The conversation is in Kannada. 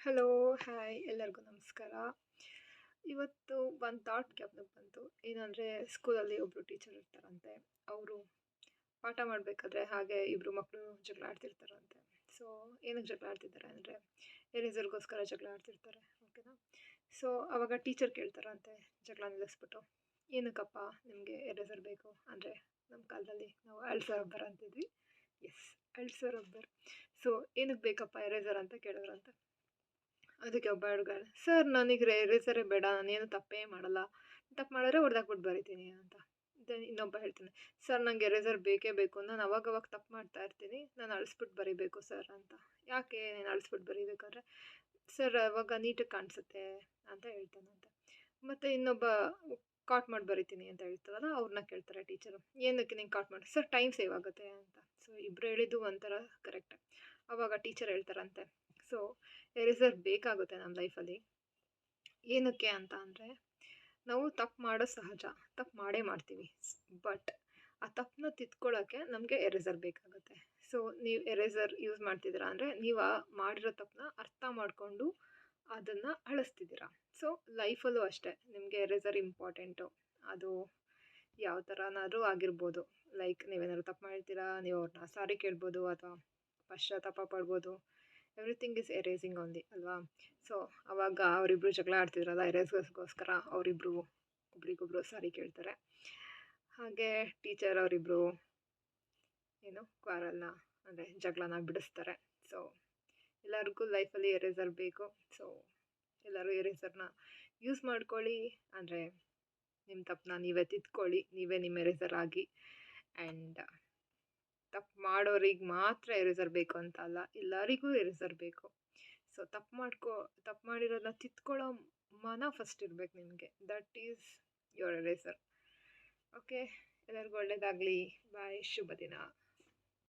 ಹಲೋ, ಹಾಯ್ ಎಲ್ಲರಿಗೂ ನಮಸ್ಕಾರ. ಇವತ್ತು ಒಂದು ಥಾಟ್ ಜ್ಞಾಪನಕ್ಕೆ ಬಂತು. ಏನಂದರೆ ಸ್ಕೂಲಲ್ಲಿ ಒಬ್ಬರು ಟೀಚರ್ ಇರ್ತಾರಂತೆ. ಅವರು ಪಾಠ ಮಾಡಬೇಕಾದ್ರೆ ಹಾಗೆ ಇಬ್ಬರು ಮಕ್ಕಳು ಜಗಳ ಆಡ್ತಿರ್ತಾರಂತೆ. ಸೊ ಏನಕ್ಕೆ ಜಗಳ ಆಡ್ತಿದ್ದಾರೆ ಅಂದರೆ ಎರೇಸರ್ಗೋಸ್ಕರ ಜಗಳ ಆಡ್ತಿರ್ತಾರೆ. ಓಕೆನಾ. ಸೊ ಅವಾಗ ಟೀಚರ್ ಕೇಳ್ತಾರಂತೆ ಜಗಳ ನಿಲ್ಲಿಸ್ಬಿಟ್ಟು, ಏನಕ್ಕಪ್ಪ ನಿಮಗೆ ಎರೇಸರ್ ಬೇಕು ಅಂದರೆ ನಮ್ಮ ಕಾಲದಲ್ಲಿ ನಾವು ಅಳ್ಸೋ ರಬ್ಬರ್ ಅಂತಿದ್ವಿ. ಎಸ್, ಅಳ್ಸೋ ರಬ್ಬರ್. ಸೊ ಏನಕ್ಕೆ ಬೇಕಪ್ಪ ಎರೇಸರ್ ಅಂತ ಕೇಳಿದ್ರಂತೆ. ಅದಕ್ಕೆ ಒಬ್ಬ ಹುಡುಗ, ಸರ್ ನನಗೆ ರೇಸರೇ ಬೇಡ, ನಾನೇನು ತಪ್ಪೇ ಮಾಡಲ್ಲ, ತಪ್ಪು ಮಾಡಿದ್ರೆ ಹೊಡೆದಾಕ್ಬಿಟ್ಟು ಬರಿತೀನಿ ಅಂತ. ಇನ್ನೊಬ್ಬ ಹೇಳ್ತಾನೆ, ಸರ್ ನನಗೆ ಎರೇಸರ್ ಬೇಕೇ ಬೇಕು, ನಾನು ಅವಾಗವಾಗ ತಪ್ಪು ಮಾಡ್ತಾ ಇರ್ತೀನಿ, ನಾನು ಅಳಿಸ್ಬಿಟ್ಟು ಬರಿಬೇಕು ಸರ್ ಅಂತ. ಯಾಕೆ ನೀನು ಅಳಿಸ್ಬಿಟ್ಟು ಬರಿಬೇಕಾದ್ರೆ, ಸರ್ ಅವಾಗ ನೀಟಾಗಿ ಕಾಣಿಸುತ್ತೆ ಅಂತ ಹೇಳ್ತಾನಂತೆ. ಮತ್ತು ಇನ್ನೊಬ್ಬ ಕಾಟ್ ಮಾಡಿ ಬರಿತೀನಿ ಅಂತ ಹೇಳ್ತಾರಲ್ಲ, ಅವ್ರನ್ನ ಕೇಳ್ತಾರೆ ಟೀಚರು, ಏನಕ್ಕೆ ನೀನು ಕಾಟ್ ಮಾಡಿ, ಸರ್ ಟೈಮ್ ಸೇವ್ ಆಗುತ್ತೆ ಅಂತ. ಸೊ ಇಬ್ಬರು ಹೇಳಿದ್ದು ಒಂಥರ ಕರೆಕ್ಟ್. ಅವಾಗ ಟೀಚರ್ ಹೇಳ್ತಾರಂತೆ, ಸೊ ಎರೇಸರ್ ಬೇಕಾಗುತ್ತೆ ನಮ್ಮ ಲೈಫಲ್ಲಿ. ಏನಕ್ಕೆ ಅಂತ ಅಂದರೆ, ನಾವು ತಪ್ಪು ಮಾಡೋ ಸಹಜ, ತಪ್ಪು ಮಾಡೇ ಮಾಡ್ತೀವಿ. ಬಟ್ ಆ ತಪ್ಪನ್ನ ತಿದ್ಕೊಳ್ಳೋಕ್ಕೆ ನಮಗೆ ಎರೇಸರ್ ಬೇಕಾಗುತ್ತೆ. ಸೊ ನೀವು ಎರೇಸರ್ ಯೂಸ್ ಮಾಡ್ತಿದ್ದೀರಾ ಅಂದರೆ ನೀವು ಆ ಮಾಡಿರೋ ತಪ್ಪನ್ನ ಅರ್ಥ ಮಾಡಿಕೊಂಡು ಅದನ್ನು ಅಳಿಸ್ತಿದ್ದೀರಾ. ಸೊ ಲೈಫಲ್ಲೂ ಅಷ್ಟೇ, ನಿಮಗೆ ಎರೇಸರ್ ಇಂಪಾರ್ಟೆಂಟು. ಅದು ಯಾವ ಥರನಾದ್ರೂ ಆಗಿರ್ಬೋದು. ಲೈಕ್ ನೀವೇನಾದ್ರು ತಪ್ಪು ಮಾಡಿರ್ತೀರಾ, ನೀವು ಅವ್ರನ್ನ ಸಾರಿ ಕೇಳ್ಬೋದು ಅಥವಾ ಪಶ್ಚಾತ್ತಾಪ ಪಡ್ಬೋದು. ಎವ್ರಿಥಿಂಗ್ ಇಸ್ ಎರೇಸಿಂಗ್ ಓನ್ಲಿ ಅಲ್ವಾ. ಸೊ ಅವಾಗ ಅವರಿಬ್ಬರು ಜಗಳ ಆಡ್ತಿದ್ರಲ್ಲ ಎರೇಸ್ಗೋಸ್ಕರ, ಅವರಿಬ್ಬರು ಒಬ್ರಿಗೊಬ್ರು ಸಾರಿ ಕೇಳ್ತಾರೆ. ಹಾಗೆ ಟೀಚರ್ ಅವರಿಬ್ಬರು ಏನು ಕ್ವಾರಲ್ನ ಅಂದರೆ ಜಗಳನ ಬಿಡಿಸ್ತಾರೆ. ಸೊ ಎಲ್ಲರಿಗೂ ಲೈಫಲ್ಲಿ ಎರೇಸರ್ ಬೇಕು. ಸೊ ಎಲ್ಲರೂ ಎರೇಸರ್ನ ಯೂಸ್ ಮಾಡ್ಕೊಳ್ಳಿ. ಅಂದರೆ ನಿಮ್ಮ ತಪ್ಪನ್ನ ನೀವೇ ತಿದ್ಕೊಳ್ಳಿ, ನೀವೇ ನಿಮ್ಮ ಎರೇಸರ್ ಆಗಿ. ಆ್ಯಂಡ್ ತಪ್ಪು ಮಾಡೋರಿಗೆ ಮಾತ್ರ ಎರೇಸರ್ ಬೇಕು ಅಂತ ಅಲ್ಲ, ಎಲ್ಲರಿಗೂ ಎರೇಸರ್ ಬೇಕು. ಸೊ ತಪ್ಪು ಮಾಡಿರೋದನ್ನ ತಿದ್ಕೊಳ್ಳೋ ಮನ ಫಸ್ಟ್ ಇರಬೇಕು ನಿಮಗೆ. That is your eraser. Okay, ಎಲ್ಲರಿಗೂ ಒಳ್ಳೆಯದಾಗಲಿ. ಬಾಯ್, ಶುಭ ದಿನ.